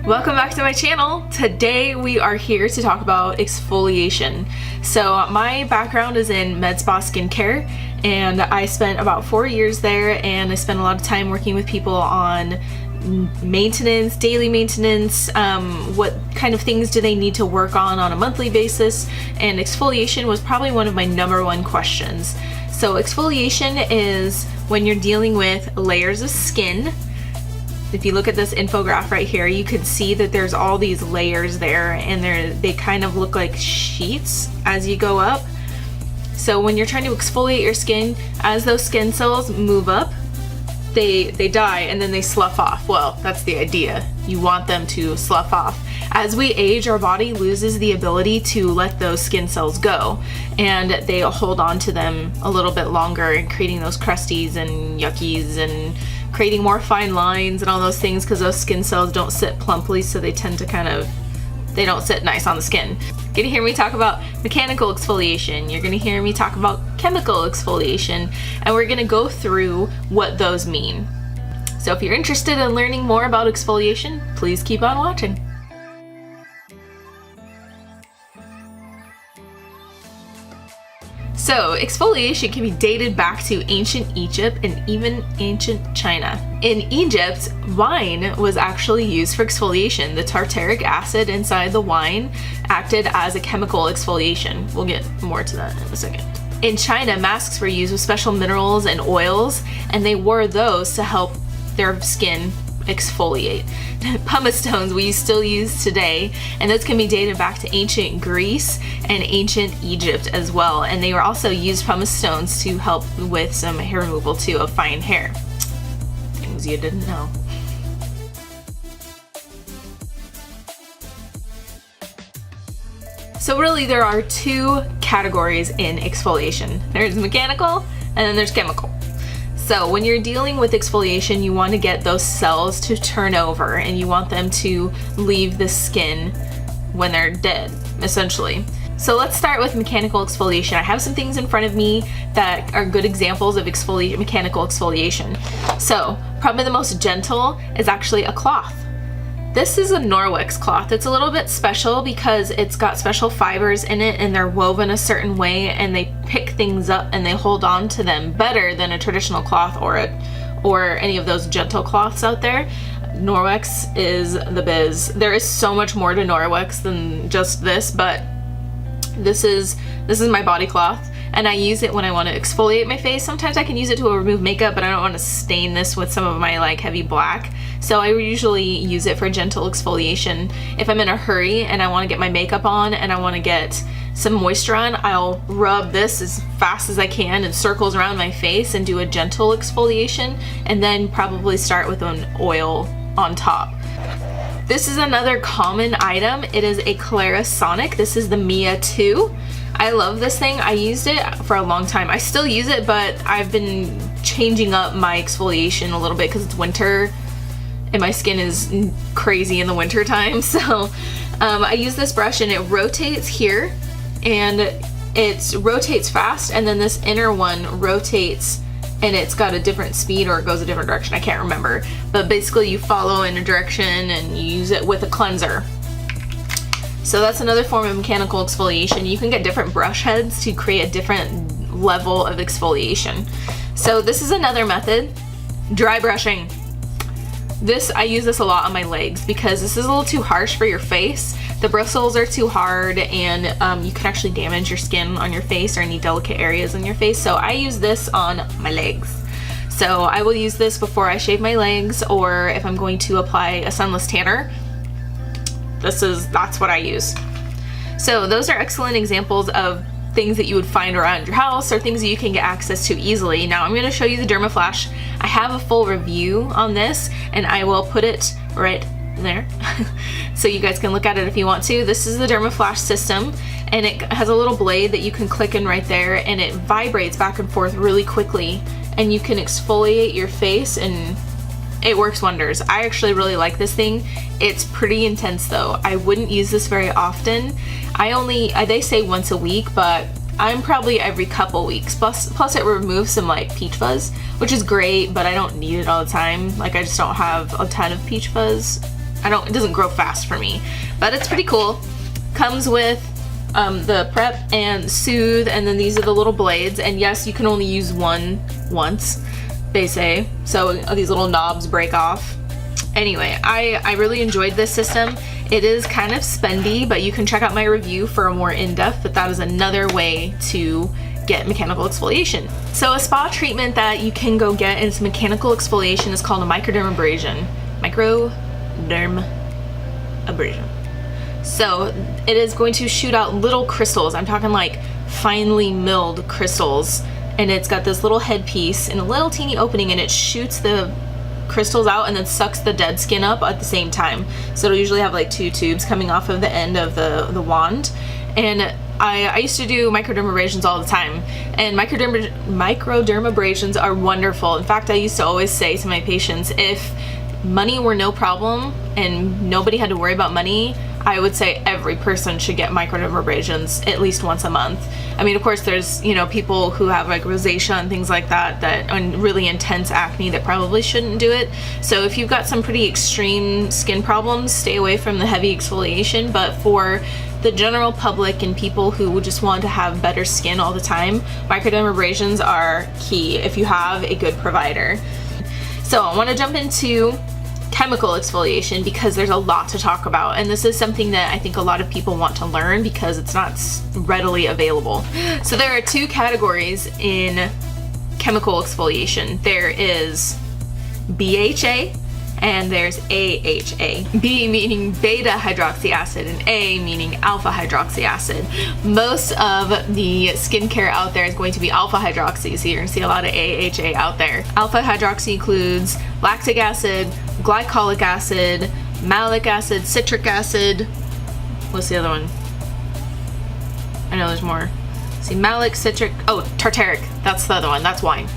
Welcome back to my channel. Today we are here to talk about exfoliation. So my background is in med spa skincare, and I spent about 4 years there, and I spent a lot of time working with people on maintenance, daily maintenance, what kind of things do they need to work on a monthly basis, and exfoliation was probably one of my #1 questions. So exfoliation is when you're dealing with layers of skin. If you look at this infographic right here, you can see that there's all these layers there, and they kind of look like sheets as you go up. So when you're trying to exfoliate your skin, as those skin cells move up, they die and then they slough off. Well, that's the idea. You want them to slough off. As we age, our body loses the ability to let those skin cells go, and they hold on to them a little bit longer, and creating those crusties and yuckies and creating more fine lines and all those things, because those skin cells don't sit plumply, so they tend to they don't sit nice on the skin. You're gonna hear me talk about mechanical exfoliation, you're gonna hear me talk about chemical exfoliation, and we're gonna go through what those mean. So if you're interested in learning more about exfoliation, please keep on watching. So exfoliation can be dated back to ancient Egypt and even ancient China. In Egypt, wine was actually used for exfoliation. The tartaric acid inside the wine acted as a chemical exfoliation. We'll get more to that in a second. In China, masks were used with special minerals and oils, and they wore those to help their skin exfoliate. Pumice stones we still use today, and those can be dated back to ancient Greece and ancient Egypt as well, and they were also used, pumice stones, to help with some hair removal too, of fine hair. Things you didn't know. So really there are two categories in exfoliation. There's mechanical and then there's chemical. So when you're dealing with exfoliation, you want to get those cells to turn over, and you want them to leave the skin when they're dead, essentially. So let's start with mechanical exfoliation. I have some things in front of me that are good examples of mechanical exfoliation. So probably the most gentle is actually a cloth. This is a Norwex cloth. It's a little bit special because it's got special fibers in it, and they're woven a certain way, and they pick things up and they hold on to them better than a traditional cloth or any of those gentle cloths out there. Norwex is the biz. There is so much more to Norwex than just this, but this is my body cloth, and I use it when I want to exfoliate my face. Sometimes I can use it to remove makeup, but I don't want to stain this with some of my heavy black. So I usually use it for gentle exfoliation. If I'm in a hurry and I want to get my makeup on and I want to get some moisture on, I'll rub this as fast as I can in circles around my face and do a gentle exfoliation, and then probably start with an oil on top. This is another common item. It is a Clarisonic. This is the Mia 2. I love this thing. I used it for a long time. I still use it, but I've been changing up my exfoliation a little bit because it's winter and my skin is crazy in the winter time. So I use this brush, and it rotates here, and it rotates fast, and then this inner one rotates and it's got a different speed, or it goes a different direction. I can't remember, but basically you follow in a direction and you use it with a cleanser. So that's another form of mechanical exfoliation. You can get different brush heads to create a different level of exfoliation. So this is another method, dry brushing. I use this a lot on my legs because this is a little too harsh for your face. The bristles are too hard, and you can actually damage your skin on your face or any delicate areas on your face. So I use this on my legs. So I will use this before I shave my legs, or if I'm going to apply a sunless tanner. That's what I use. So those are excellent examples of things that you would find around your house, or things that you can get access to easily. Now I'm going to show you the DermaFlash. I have a full review on this, and I will put it right there so you guys can look at it if you want to. This is the DermaFlash system, and it has a little blade that you can click in right there, and it vibrates back and forth really quickly, and you can exfoliate your face, and it works wonders. I actually really like this thing. It's pretty intense though. I wouldn't use this very often. They say once a week, but I'm probably every couple weeks. Plus it removes some peach fuzz, which is great, but I don't need it all the time. I just don't have a ton of peach fuzz it doesn't grow fast for me, but it's pretty cool. Comes with the prep and soothe, and then these are the little blades, and yes, you can only use one once, they say, so these little knobs break off. Anyway, I really enjoyed this system. It is kind of spendy, but you can check out my review for a more in-depth, but that is another way to get mechanical exfoliation. So a spa treatment that you can go get in mechanical exfoliation is called a microdermabrasion. Microdermabrasion. So it is going to shoot out little crystals. I'm talking like finely milled crystals, and it's got this little headpiece and a little teeny opening, and it shoots the crystals out and then sucks the dead skin up at the same time. So it'll usually have like 2 tubes coming off of the end of the wand. And I used to do microdermabrasions all the time, and microdermabrasions are wonderful. In fact, I used to always say to my patients, if money were no problem and nobody had to worry about money, I would say every person should get microdermabrasions at least once a month. I mean, of course, there's, you know, people who have like rosacea and things like that, and really intense acne that probably shouldn't do it. So if you've got some pretty extreme skin problems, stay away from the heavy exfoliation. But for the general public and people who just want to have better skin all the time, microdermabrasions are key if you have a good provider. So I want to jump into chemical exfoliation because there's a lot to talk about, and this is something that I think a lot of people want to learn because it's not readily available. So there are 2 categories in chemical exfoliation. There is BHA and there's AHA. B meaning beta hydroxy acid and A meaning alpha hydroxy acid. Most of the skincare out there is going to be alpha hydroxy, so you're going to see a lot of AHA out there. Alpha hydroxy includes lactic acid, glycolic acid, malic acid, citric acid. What's the other one? I know there's more. See, malic, citric, oh, tartaric, that's the other one, that's wine.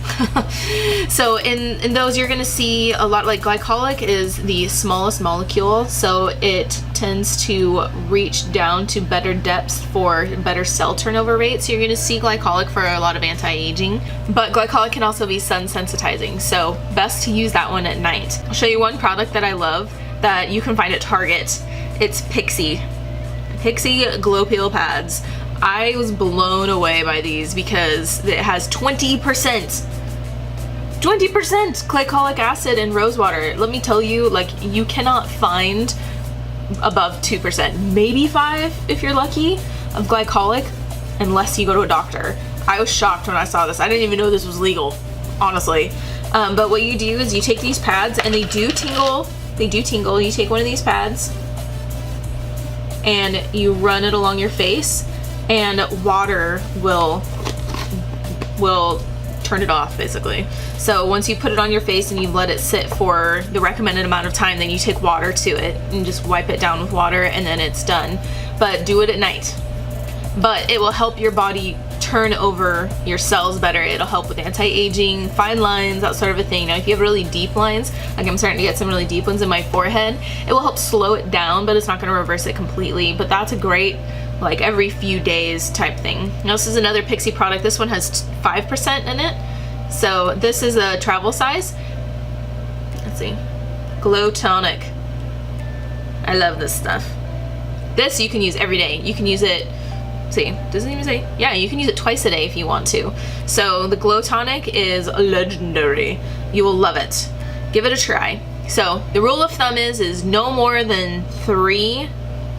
So in those you're gonna see a lot, like glycolic is the smallest molecule, so it tends to reach down to better depths for better cell turnover rate. So you're gonna see glycolic for a lot of anti-aging, but glycolic can also be sun sensitizing, so best to use that one at night. I'll show you one product that I love that you can find at Target. It's Pixi Glow Peel Pads. I was blown away by these because it has 20% glycolic acid and rose water. Let me tell you, like, you cannot find above 2%, maybe 5 if you're lucky, of glycolic unless you go to a doctor. I was shocked when I saw this. I didn't even know this was legal, honestly. But what you do is you take these pads, and they do tingle. You take one of these pads and you run it along your face, and water will turn it off, basically. So once you put it on your face and you let it sit for the recommended amount of time, then you take water to it and just wipe it down with water, and then it's done. But do it at night. But it will help your body turn over your cells better. It'll help with anti-aging, fine lines, that sort of a thing. Now, if you have really deep lines, like I'm starting to get some really deep ones in my forehead, it will help slow it down, but it's not going to reverse it completely. But that's a great, like, every few days type thing. Now, this is another Pixi product. This one has 5% in it. So this is a travel size. Let's see. Glow Tonic. I love this stuff. This you can use every day. You can use it, see, doesn't even say, yeah, you can use it twice a day if you want to. So the Glow Tonic is legendary. You will love it. Give it a try. So the rule of thumb is no more than 3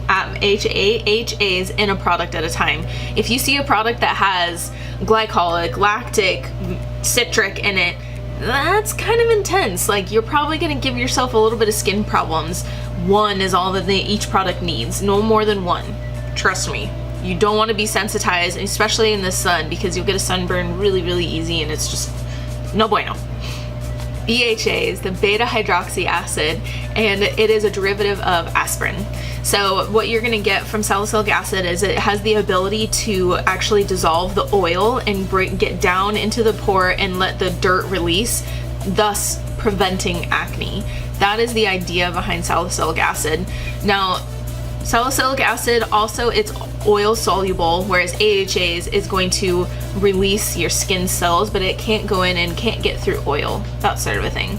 HAs in a product at a time. If you see a product that has glycolic, lactic, citric in it, that's kind of intense. Like, you're probably gonna give yourself a little bit of skin problems. 1 is all that each product needs, no more than 1. Trust me. You don't want to be sensitized, especially in the sun, because you'll get a sunburn really, really easy, and it's just no bueno. BHA is the beta hydroxy acid, and it is a derivative of aspirin. So what you're going to get from salicylic acid is it has the ability to actually dissolve the oil and get down into the pore and let the dirt release, thus preventing acne. That is the idea behind salicylic acid. Now, salicylic acid also, it's oil soluble, whereas AHAs is going to release your skin cells, but it can't go in and can't get through oil, that sort of a thing.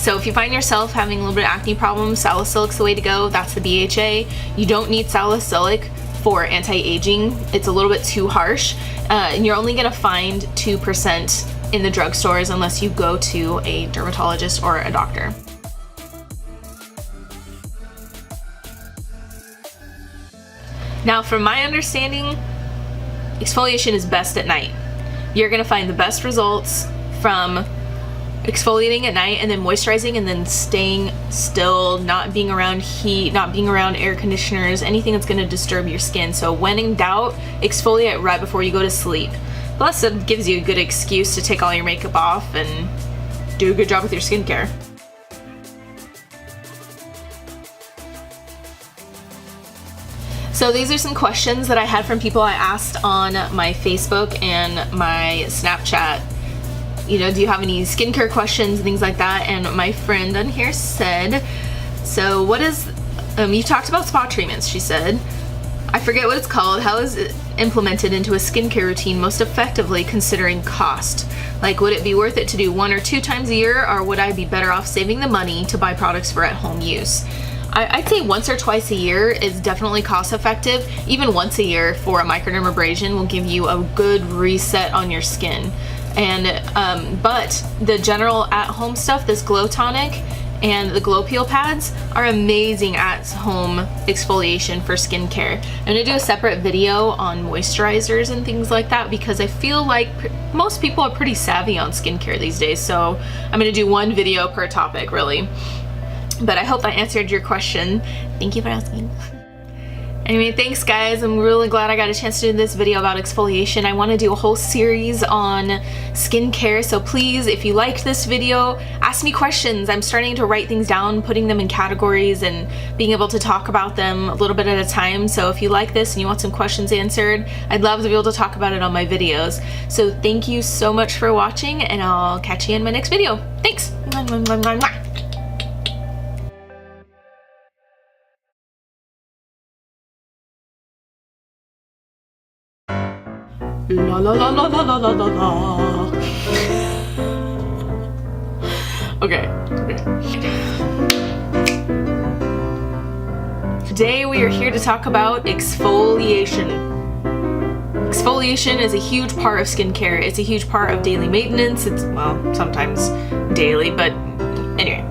So if you find yourself having a little bit of acne problems, salicylic's the way to go. That's the BHA. You don't need salicylic for anti-aging. It's a little bit too harsh, and you're only gonna find 2% in the drugstores unless you go to a dermatologist or a doctor. Now, from my understanding, exfoliation is best at night. You're gonna find the best results from exfoliating at night and then moisturizing and then staying still, not being around heat, not being around air conditioners, anything that's gonna disturb your skin. So when in doubt, exfoliate right before you go to sleep. Plus, it gives you a good excuse to take all your makeup off and do a good job with your skincare. So these are some questions that I had from people I asked on my Facebook and my Snapchat. You know, do you have any skincare questions and things like that? And my friend on here said, so what is, you talked about spa treatments, she said. I forget what it's called. How is it implemented into a skincare routine most effectively considering cost? Like, would it be worth it to do 1 or 2 times a year, or would I be better off saving the money to buy products for at-home use? I'd say once or twice a year is definitely cost effective. Even once a year for a microdermabrasion will give you a good reset on your skin. And but the general at-home stuff, this glow tonic and the glow peel pads, are amazing at-home exfoliation for skincare. I'm gonna do a separate video on moisturizers and things like that because I feel like most people are pretty savvy on skincare these days. So I'm gonna do one video per topic, really. But I hope that answered your question. Thank you for asking. Anyway, thanks guys. I'm really glad I got a chance to do this video about exfoliation. I want to do a whole series on skincare, so please, if you liked this video, ask me questions. I'm starting to write things down, putting them in categories and being able to talk about them a little bit at a time. So if you like this and you want some questions answered, I'd love to be able to talk about it on my videos. So thank you so much for watching, and I'll catch you in my next video. Thanks! La la la la la la la la la. Okay. Today we are here to talk about exfoliation. Exfoliation is a huge part of skincare. It's a huge part of daily maintenance. It's, well, sometimes daily, but anyway.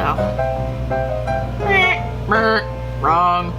Oh. Wrong.